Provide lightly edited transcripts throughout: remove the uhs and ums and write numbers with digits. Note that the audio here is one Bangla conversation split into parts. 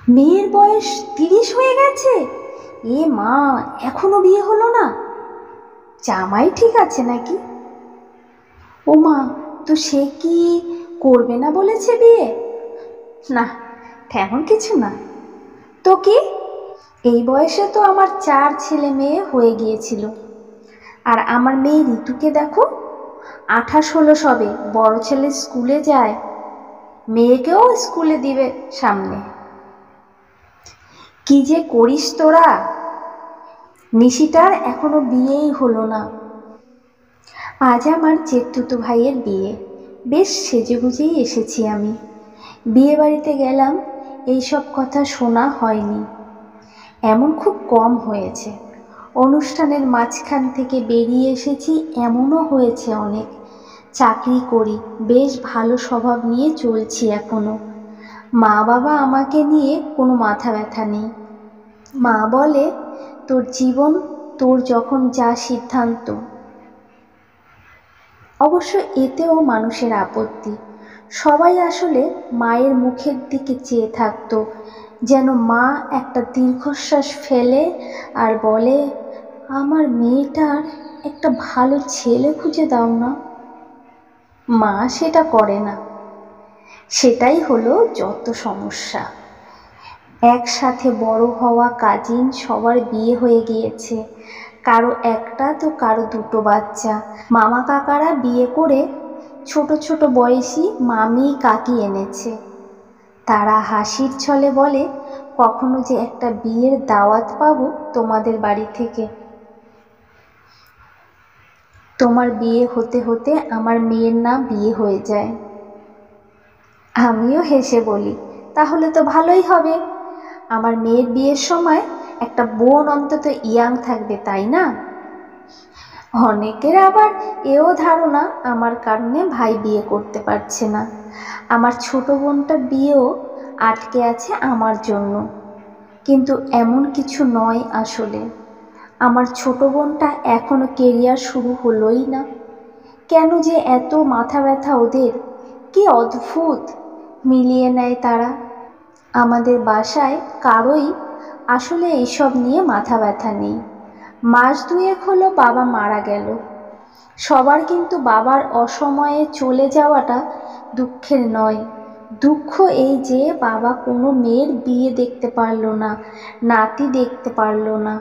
মেয়ের বয়স 30 হয়ে গেছে? এ মা, এখনো বিয়ে হলো না? জামাই ঠিক আছে নাকি? ও মা, তো সে কি করবে না বলেছে বিয়ে? না, তেমন কিছু না। তো কি? এই বয়সে তো আমার 4 ছেলে মেয়ে হয়ে গিয়েছিল। আর আমার মেয়ে ঋতুকে দেখো, 28 হলো সবে, বড় ছেলে স্কুলে যায়, মেয়েকেও স্কুলে দিবে সামনে। কি যে করিস তোরা! নিশিটার এখনো বিয়েই হলো না। আজ আমার জেঠতুতো ভাইয়ের বিয়ে। বেশ সেজেগুজেই এসেছি আমি। বিয়ে বাড়িতে গেলাম, এইসব কথা শোনা হয়নি, এমন খুব কম হয়েছে। অনুষ্ঠানের মাঝখান থেকে বেরিয়ে এসেছি এমনও হয়েছে অনেক। চাকরি করি, বেশ ভালো স্বভাব নিয়ে চলছি এখনো। মা বাবা আমাকে নিয়ে কোনো মাথা ব্যথা নেই। মা বলে, তোর জীবন, তোর যখন যা সিদ্ধান্ত। অবশ্য এতেও মানুষের আপত্তি। সবাই আসলে মায়ের মুখের দিকে চেয়ে থাকতো, যেন মা একটা দীর্ঘশ্বাস ফেলে আর বলে, আমার মেয়েটার একটা ভালো ছেলে খুঁজে দাও না। মা সেটা করে না। সেটাই হলো যত সমস্যা। একসাথে বড় হওয়া কাজিন সবার বিয়ে হয়ে গিয়েছে, কারো একটা তো কারো দুটো বাচ্চা। মামা কাকারা বিয়ে করে ছোট ছোট বয়সী মামি কাকি এনেছে। তারা হাসির ছলে বলে, কখনো যে একটা বিয়ের দাওয়াত পাবো তোমাদের বাড়ি থেকে। তোমার বিয়ে হতে হতে আমার মেয়ের না বিয়ে হয়ে যায়। আমিও হেসে বলি, তাহলে তো ভালোই হবে। আমার মেয়ের বিয়ের সময় একটা বোন অন্তত ইয়াং থাকবে, তাই না? অনেকের আবার এও ধারণা আমার কারণে ভাই বিয়ে করতে পারছে না। আমার ছোট বোনটার বিয়েও আটকে আছে আমার জন্য। কিন্তু এমন কিছু নয় আসলে। আমার ছোট বোনটা এখনো কেরিয়ার শুরু হলোই না। কেন যে এত মাথা ব্যথা ওদের! কি অদ্ভুত মিলিয়ে নেয় তারা। আমাদের বাসায় কারোই আসলে এইসব নিয়ে মাথা ব্যথা নেই। মাস 2 হলো বাবা মারা গেল। সবার কিন্তু বাবার অসময়ে চলে যাওয়াটা দুঃখের নয়। দুঃখ এই যে বাবা কোনো মেয়ের বিয়ে দেখতে পারল না, নাতি দেখতে পারল না।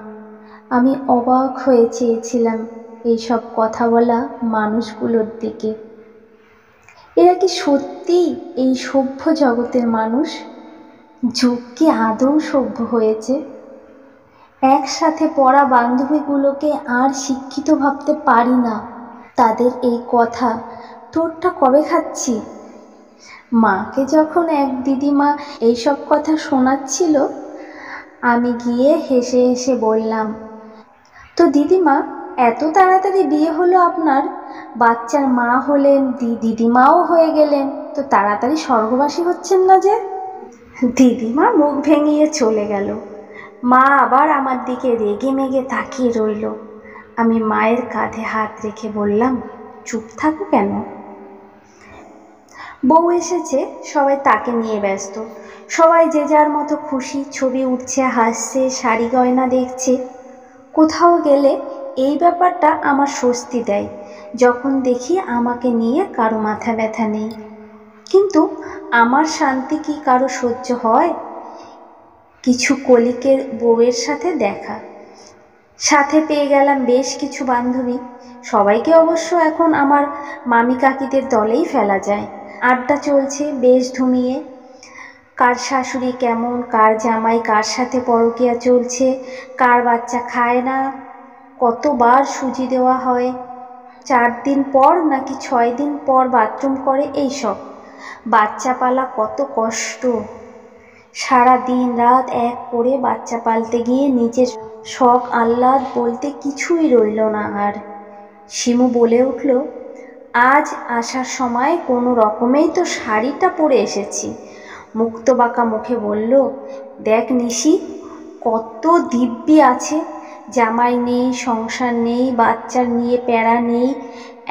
আমি অবাক হয়ে চেয়েছিলাম এইসব কথা বলা মানুষগুলোর দিকে। এরা কি সত্যিই এই সভ্য জগতের মানুষ? যুগ কি আদৌ সভ্য হয়েছে? একসাথে পড়া বান্ধবীগুলোকে আর শিক্ষিত ভাবতে পারি না। তাদের এই কথা, তোরটা কবে খাচ্ছি? মাকে যখন এক দিদিমা এইসব কথা শোনাচ্ছিল, আমি গিয়ে হেসে হেসে বললাম, তো দিদিমা, এত তাড়াতাড়ি বিয়ে হলো আপনার? বাচ্চার মা হলেন, দিদিমাও হয়ে গেলেন, তো তাড়াতাড়ি স্বর্গবাসী হচ্ছেন না যে? দিদিমা মুখ ভেঙিয়ে চলে গেল। মা আবার আমার দিকে রেগে মেগে তাকিয়ে রইল। আমি মায়ের কাঁধে হাত রেখে বললাম, চুপ থাকো কেন? বউ এসেছে, সবাই তাকে নিয়ে ব্যস্ত। সবাই যে যার মতো খুশি, ছবি উঠছে, হাসছে, শাড়ি গয়না দেখছে। কোথাও গেলে এই ব্যাপারটা আমার স্বস্তি দেয়, যখন দেখি আমাকে নিয়ে কারো মাথা ব্যথা নেই। কিন্তু আমার শান্তি কি কারো সহ্য হয়? কিছু কলিকের বউয়ের সাথে দেখা, সাথে পেয়ে গেলাম বেশ কিছু বান্ধবী। সবাইকে অবশ্য এখন আমার মামি কাকিদের দলেই ফেলা যায়। আড্ডা চলছে বেশ ধুমিয়ে। কার শাশুড়ি কেমন, কার জামাই কার সাথে পরকীয়া চলছে, কার বাচ্চা খায় না, কতবার সুজি দেওয়া হয়, 4 দিন পর নাকি 6 দিন পর বাথরুম করে, এইসব। বাচ্চা পালা কত কষ্ট। সারা দিন রাত এক করে বাচ্চা পালতে গিয়ে নিজের শখ আহ্লাদ বলতে কিছুই রইল না আর। শিমু বলে উঠল, আজ আসার সময় কোনো রকমেই তো শাড়িটা পরে এসেছি। মুক্ত বাঁকা মুখে বলল, দেখ নিশি, কত দিব্যি আছে, জামাই নেই, সংসার নেই, বাচ্চার নিয়ে প্যারা নেই,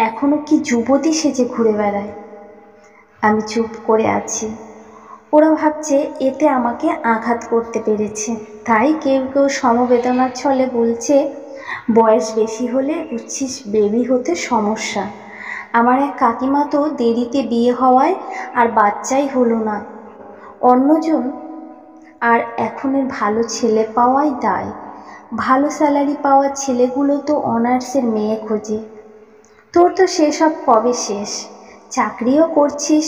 এখনো কি যুবতী সেজে ঘুরে বেড়ায়। আমি চুপ করে আছি। ওরা ভাবছে এতে আমাকে আঘাত করতে পেরেছে, তাই কেউ কেউ সমবেদনার ছলে বলছে বয়স বেশি হলে বুঝছিস বেবি হতে সমস্যা। আমার এক কাকিমা তো দেরিতে বিয়ে হওয়ায় আর বাচ্চাই হলো না, অন্যজন আর এখনের ভালো ছেলে পাওয়াই দায়। ভালো স্যালারি পাওয়া ছেলেগুলো তো অনার্সের মেয়ে খোঁজে। তোর তো সেসব কবে শেষ, চাকরিও করছিস,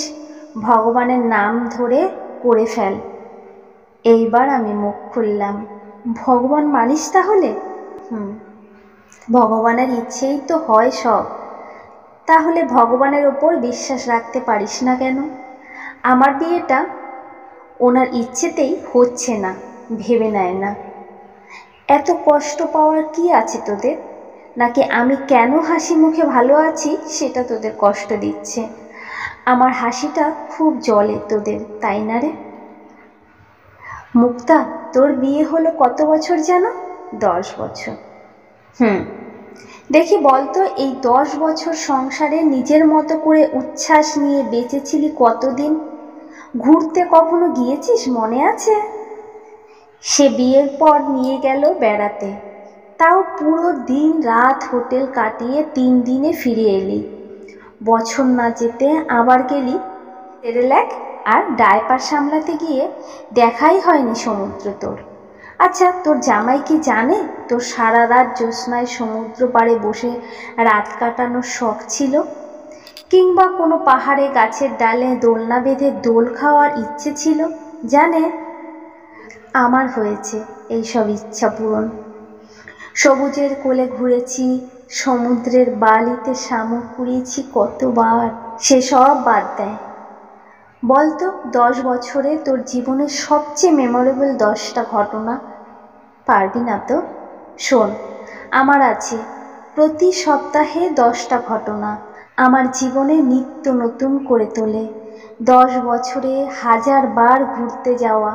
ভগবানের নাম ধরে করে ফেল। এইবার আমি মুখ খুললাম। ভগবান মানিস তাহলে? ভগবানের ইচ্ছেই তো হয় সব। তাহলে ভগবানের ওপর বিশ্বাস রাখতে পারিস না কেন? আমার বিয়েটা ওনার ইচ্ছেতেই হচ্ছে না ভেবে নেয় না। এত কষ্ট পাওয়ার কি আছে তোদের? নাকি আমি কেন হাসি মুখে ভালো আছি সেটা তোদের কষ্ট দিচ্ছে? আমার হাসিটা খুব জ্বলে তোদের, তাই না রে? মুক্তা, তোর বিয়ে হলো কত বছর যেন? 10 বছর। দেখি বলতো, এই 10 বছর সংসারে নিজের মতো করে উচ্ছ্বাস নিয়ে বেঁচেছিলি কতদিন? ঘুরতে কখনো গিয়েছিস মনে আছে? সে বিয়ের পর নিয়ে গেল বেড়াতে, তাও পুরো দিন রাত হোটেল কাটিয়ে 3 দিনে ফিরে এলি। বছর না যেতে আবার গেলি সেরেল্যাক আর ডায়পার সামলাতে গিয়ে দেখাই হয়নি সমুদ্র তোর। আচ্ছা, তোর জামাই কি জানে তোর সারা রাত জ্যোৎস্নায় সমুদ্র পাড়ে বসে রাত কাটানোর শখ ছিল? কিংবা কোনো পাহাড়ে গাছের ডালে দোলনা বেঁধে দোল খাওয়ার ইচ্ছে ছিল? জানে? আমার হয়েছে এইসব ইচ্ছা পূরণ। সবুজের কোলে ঘুরেছি, সমুদ্রের বালিতে শামুক কুড়িয়েছি কতবার। সেসব বাদ দেয়। বলতো, 10 বছরে তোর জীবনের সবচেয়ে মেমোরেবল 10টা ঘটনা। পারবি না তো? শোন, আমার আছে প্রতি সপ্তাহে 10টা ঘটনা আমার জীবনে নিত্য নতুন করে তোলে। 10 বছরে 1000 বার ঘুরতে যাওয়া।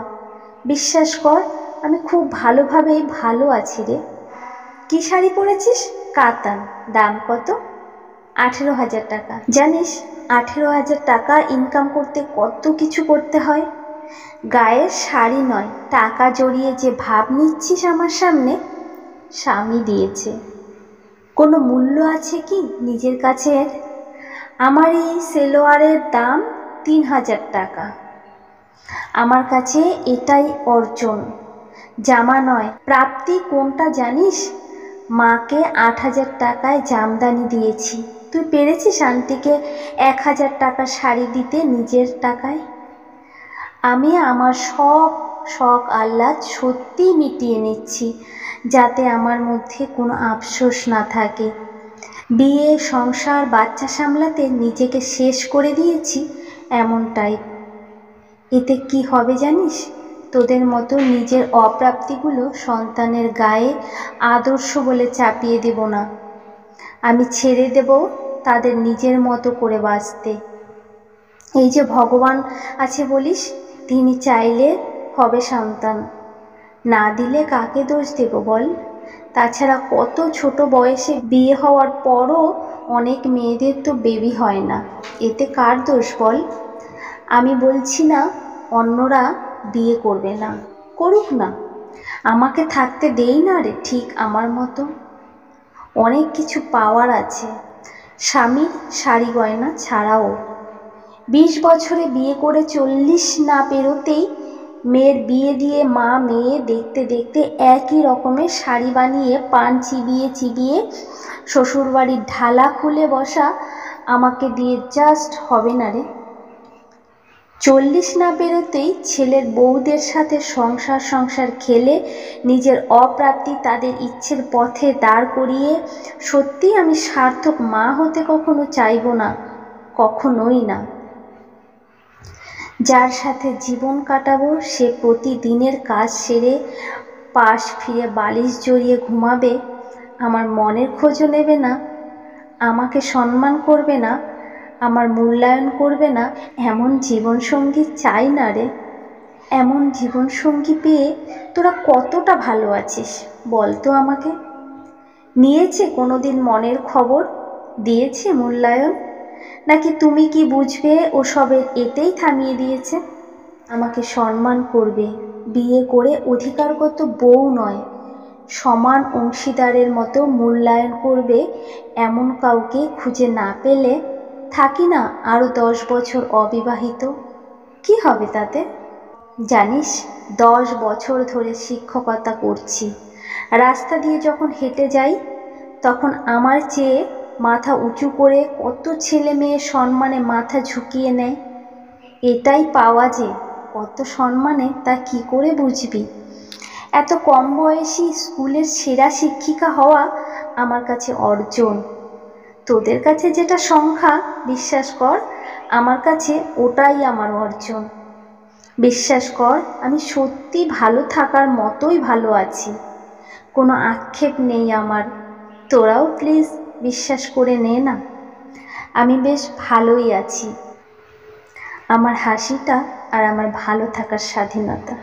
বিশ্বাস কর, আমি খুব ভালোভাবেই ভালো আছি রে। কি শাড়ি পরেছিস? কাতান। দাম কত? 18,000 টাকা। জানিস 18,000 টাকা ইনকাম করতে কত কিছু করতে হয়? গায়ের শাড়ি নয়, টাকা জড়িয়ে যে ভাব নিচ্ছিস আমার সামনে, স্বামী দিয়েছে। কোনো মূল্য আছে কি নিজের কাছে? আমার এই সেলোয়ারের দাম 3,000 টাকা। আমার কাছে এটাই অর্জন, জামা নয়। প্রাপ্তি কোনটা জানিস? মাকে 8,000 টাকায় জামদানি দিয়েছি। তুই পেরেছিস আন্টিকে 1,000 টাকার শাড়ি দিতে নিজের টাকায়? আমি আমার সব শখ আহ্লাদ সত্যিই মিটিয়ে নিচ্ছি, যাতে আমার মধ্যে কোনো আফসোস না থাকে। বিয়ে, সংসার, বাচ্চা সামলাতে নিজেকে শেষ করে দিয়েছি এমনটাই। এতে কি হবে জানিস? তোদের মতো নিজের অপ্রাপ্তিগুলো সন্তানের গায়ে আদর্শ বলে চাপিয়ে দেব না। আমি ছেড়ে দেব তাদের নিজের মতো করে বাঁচতে। এই যে ভগবান আছে বলিস, তিনি চাইলে হবে সন্তান, না দিলে কাকে দোষ দেব বল? তাছাড়া কত ছোট বয়সে বিয়ে হওয়ার পরও অনেক মেয়েদের তো বেবি হয় না, এতে কার দোষ বল? আমি বলছি না অন্যরা বিয়ে করবে না, করুক না, আমাকে থাকতে দেই না রে ঠিক আমার মতো। অনেক কিছু পাওয়ার আছে স্বামীর শাড়ি গয়না ছাড়াও। 20 বছরে বিয়ে করে 40 না পেরোতেই মেয়ের বিয়ে দিয়ে মা মেয়ে দেখতে দেখতে একই রকমের শাড়ি বানিয়ে পান চিবিয়ে চিবিয়ে শ্বশুরবাড়ির ঢালা খুলে বসা আমাকে দিয়ে জাস্ট হবে না রে। 40 না পেরোতেই ছেলের বউদের সাথে সংসার খেলে নিজের অপ্রাপ্তি তাদের ইচ্ছের পথে দাঁড় করিয়ে সত্যিই আমি সার্থক মা হতে কখনো চাইব না, কখনোই না। যার সাথে জীবন কাটাবো সে প্রতিদিনের কাজ সেরে পাশ ফিরে বালিশ জড়িয়ে ঘুমাবে, আমার মনের খোঁজও নেবে না, আমাকে সম্মান করবে না, আমার মূল্যায়ন করবে না, এমন জীবনসঙ্গী চাই না রে। এমন জীবনসঙ্গী পেয়ে তোরা কতটা ভালো আছিস বল তো আমাকে? নিয়েছে কোনোদিন মনের খবর? দিয়েছে মূল্যায়ন? নাকি তুমি কি বুঝবে ওসবের এতেই থামিয়ে দিয়েছে? আমাকে সম্মান করবে, বিয়ে করে অধিকারগত বউ নয়, সমান অংশীদারের মতো মূল্যায়ন করবে, এমন কাউকে খুঁজে না পেলে থাকি না আরও 10 বছর অবিবাহিত। কি হবে তাতে? জানিস, 10 বছর ধরে শিক্ষকতা করছি। রাস্তা দিয়ে যখন হেঁটে যাই তখন আমার চেয়ে মাথা উঁচু করে কত ছেলে মেয়ে সম্মানে মাথা ঝুঁকিয়ে নেয়। এটাই পাওয়া যে কত সম্মানে তা কি করে বুঝবি? এত কম বয়সী স্কুলের সেরা শিক্ষিকা হওয়া আমার কাছে অর্জন। তোদের কাছে যেটা সংখ্যা, বিশ্বাস কর আমার কাছে ওটাই আমার অর্জন। বিশ্বাস কর, আমি সত্যি ভালো থাকার মতোই ভালো আছি, কোনো আক্ষেপ নেই আমার। তোরাও প্লিজ বিশ্বাস করে নে না, আমি বেশ ভালোই আছি। আমার হাসিটা আর আমার ভালো থাকার স্বাধীনতা।